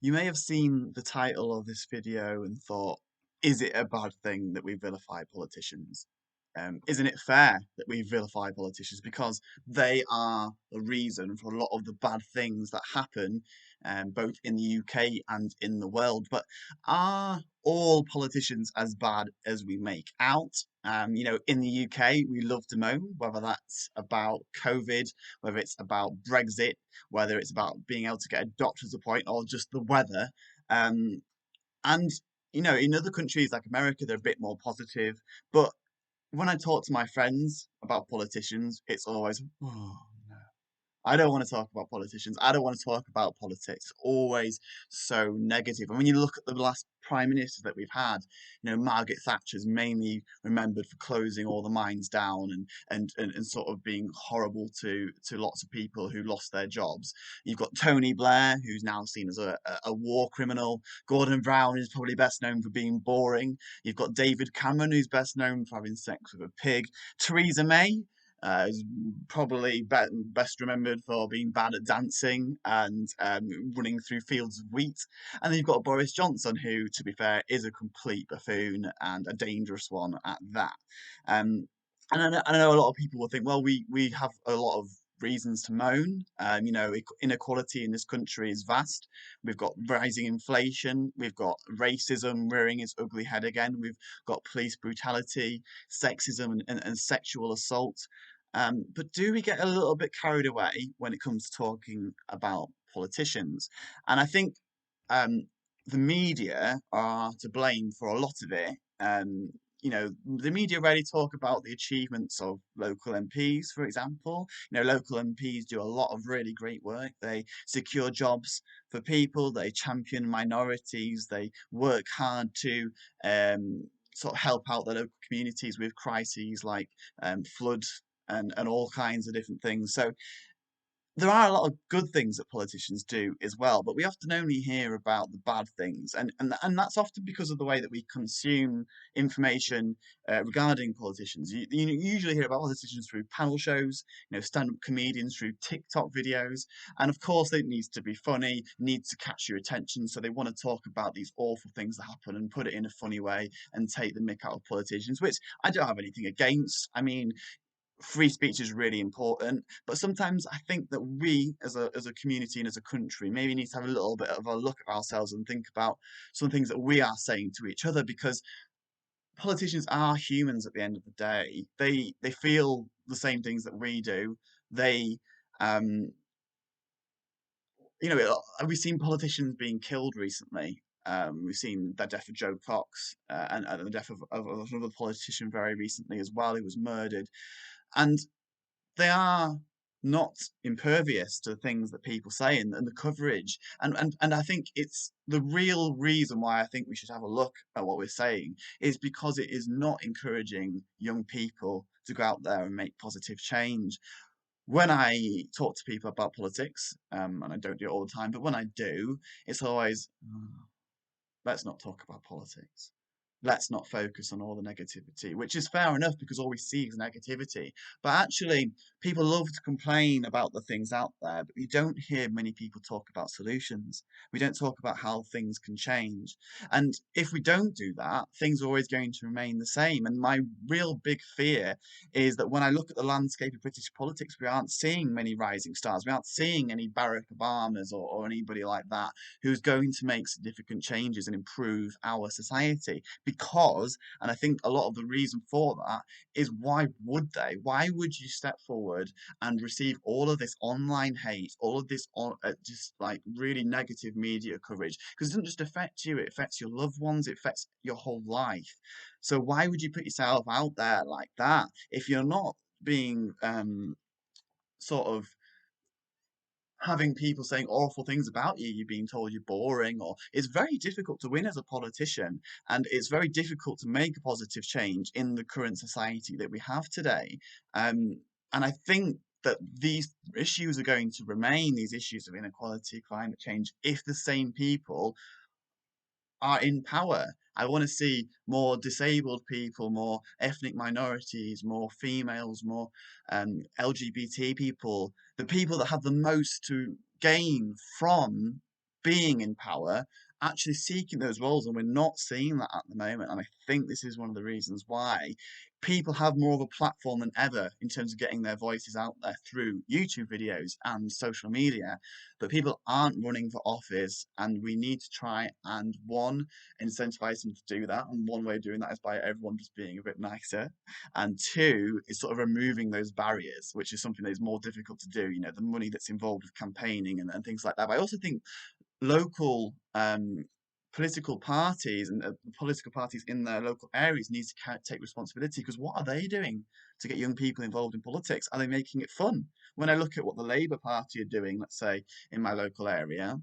You may have seen the title of this video and thought, is it a bad thing that we vilify politicians? Isn't it fair that we vilify politicians because they are the reason for a lot of the bad things that happen, both in the UK and in the world? But are all politicians as bad as we make out? In the UK, we love to moan, whether that's about COVID, whether it's about Brexit, whether it's about being able to get a doctor's appointment or just the weather. Um, and in other countries like America, they're a bit more positive. But when I talk to my friends about politicians, it's always, oh, no. I don't want to talk about politicians. I don't want to talk about politics. It's always so negative. And when you look at the last prime minister that we've had, Margaret Thatcher's mainly remembered for closing all the mines down and sort of being horrible to lots of people who lost their jobs. You've got Tony Blair, who's now seen as a war criminal. Gordon Brown is probably best known for being boring. You've got David Cameron, who's best known for having sex with a pig. Theresa May, is probably best remembered for being bad at dancing and running through fields of wheat. And then you've got Boris Johnson, who, to be fair, is a complete buffoon and a dangerous one at that. Um, and I know a lot of people will think, well, we have a lot of reasons to moan. Inequality in this country is vast. We've got rising inflation. We've got racism rearing its ugly head again. We've got police brutality, sexism, and sexual assault. But do we get a little bit carried away when it comes to talking about politicians? And I think um, the media are to blame for a lot of it. The media rarely talk about the achievements of local MPs, for example. Local MPs do a lot of really great work. They secure jobs for people, they champion minorities, they work hard to sort of help out the local communities with crises like flood and all kinds of different things. So there are a lot of good things that politicians do as well, but we often only hear about the bad things, and that's often because of the way that we consume information regarding politicians. You usually hear about politicians through panel shows, stand-up comedians through TikTok videos, and of course it needs to be funny, needs to catch your attention, so they want to talk about these awful things that happen and put it in a funny way and take the mick out of politicians, which I don't have anything against. I mean, free speech is really important, but sometimes I think that we as a community and as a country maybe need to have a little bit of a look at ourselves and think about some things that we are saying to each other, because politicians are humans at the end of the day. They feel the same things that we do. They um we've seen politicians being killed recently. We've seen the death of Joe Cox, and the death of another politician very recently as well, who was murdered. And they are not impervious to the things that people say and the coverage. And I think it's the real reason why I think we should have a look at what we're saying is because it is not encouraging young people to go out there and make positive change. When I talk to people about politics, and I don't do it all the time, but when I do, it's always, "Oh, let's not talk about politics. Let's not focus on all the negativity," which is fair enough because all we see is negativity. But actually, people love to complain about the things out there, but we don't hear many people talk about solutions. We don't talk about how things can change. And if we don't do that, things are always going to remain the same. And my real big fear is that when I look at the landscape of British politics, we aren't seeing many rising stars. We aren't seeing any Barack Obamas or anybody like that who's going to make significant changes and improve our society. Because, and I think a lot of the reason for that is, why would they? Why would you step forward and receive all of this online hate, all of this just like really negative media coverage? Because it doesn't just affect you, it affects your loved ones, it affects your whole life. So why would you put yourself out there like that if you're not being sort of having people saying awful things about you, you being told you're boring, or it's very difficult to win as a politician, and it's very difficult to make a positive change in the current society that we have today. And I think that these issues are going to remain, these issues of inequality, climate change, if the same people are in power. I want to see more disabled people, more ethnic minorities, more females, more LGBT people, the people that have the most to gain from being in power, actually seeking those roles, and we're not seeing that at the moment. And I think this is one of the reasons why people have more of a platform than ever in terms of getting their voices out there through YouTube videos and social media. But people aren't running for office, and we need to try and one, incentivize them to do that. And one way of doing that is by everyone just being a bit nicer. And two, is sort of removing those barriers, which is something that is more difficult to do. You know, the money that's involved with campaigning and things like that. But I also think local political parties and political parties in their local areas need to take responsibility, because what are they doing to get young people involved in politics? Are they making it fun? When I look at what the Labour Party are doing, let's say in my local area,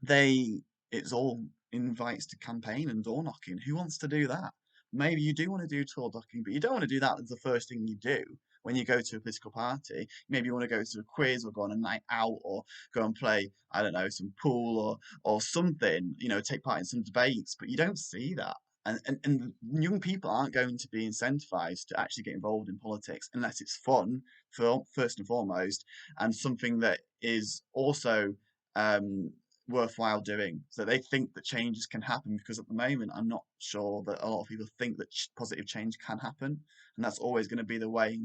they it's all invites to campaign and door knocking. Who wants to do that? Maybe you do want to do door knocking, but you don't want to do that as the first thing you do when you go to a political party. Maybe you want to go to a quiz or go on a night out or go and play, I don't know, some pool or something, you know, take part in some debates, but you don't see that. And young people aren't going to be incentivized to actually get involved in politics unless it's fun, for first and foremost, and something that is also um, worthwhile doing. So they think that changes can happen, because at the moment I'm not sure that a lot of people think that positive change can happen, and that's always going to be the way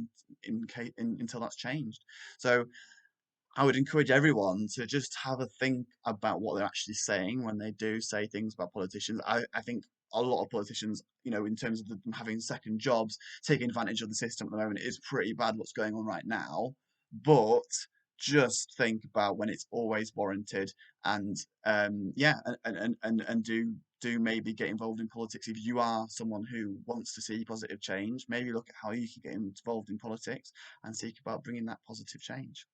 until that's changed. So I would encourage everyone to just have a think about what they're actually saying when they do say things about politicians. I think a lot of politicians, you know, in terms of them having second jobs, taking advantage of the system at the moment, is pretty bad what's going on right now. But just think about when it's always warranted, and yeah, and do maybe get involved in politics if you are someone who wants to see positive change. Maybe look at how you can get involved in politics and seek about bringing that positive change.